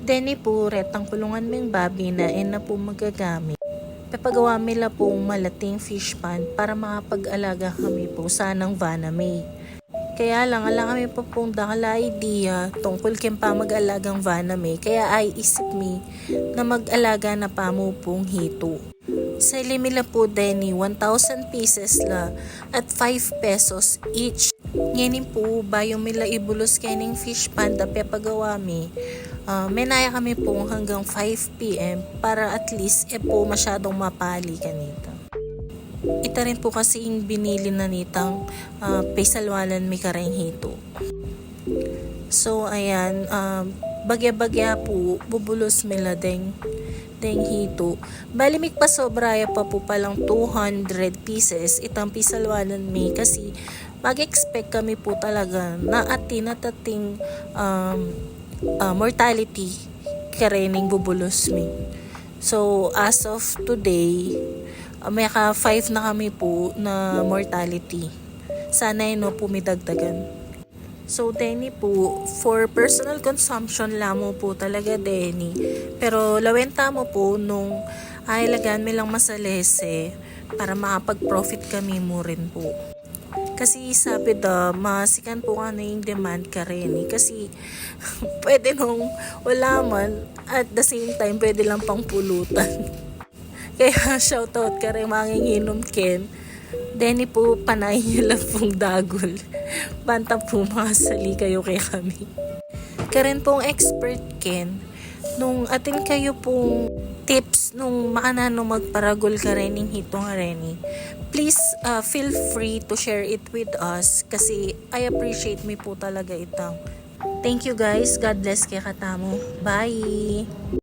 Deni po, retang kulungan ming babi na na po magagamit. Papagawa mila po malating fish pond para makapag-alaga kami po sanang vaname. Kaya lang, ala kami po pong dakala idea tungkol kempa mag-alagang vaname. Kaya ay isip mi na mag-alaga na pa mo pong hito. Sa ilimila po deni 1,000 pieces la at 5 pesos each. Ngayon po bayo mila ibulos kening fish pond na papagawa mi. Menaya kami po hanggang 5 p.m. para at least po masyadong mapali kanita. Ita rin po kasi yung binili na nitang pesalwalan mi kareng hito. So ayan, bagya-bagya po bubulos mila deng hito. Bali pa sobraya pa po palang 200 pieces itang pisalwanan mi kasi mag-expect kami po talaga na ating mortality karening bubulos mi. So as of today, may ka 5 na kami po na mortality. Sana no pumidagdagan. So deni po, for personal consumption lamo po talaga deni. Pero lawenta mo po nung ailagan mi lang masalese para makapag-profit kami mo rin po. Kasi sabi masikan po nga na yung demand ka rin kasi pwede nung wala man at the same time pwede lang pang pulutan. Kaya shoutout ka rin manginginom Ken. Deni po panayin nyo lang pong dagol. Banta po mga sali kayo kay kami. Karen pong expert Ken. Nung atin kayo pong tips nung makanano magparagol ka rin ng hitong reni. Please feel free to share it with us kasi I appreciate me po talaga itang. Thank you guys. God bless kay katamo. Bye!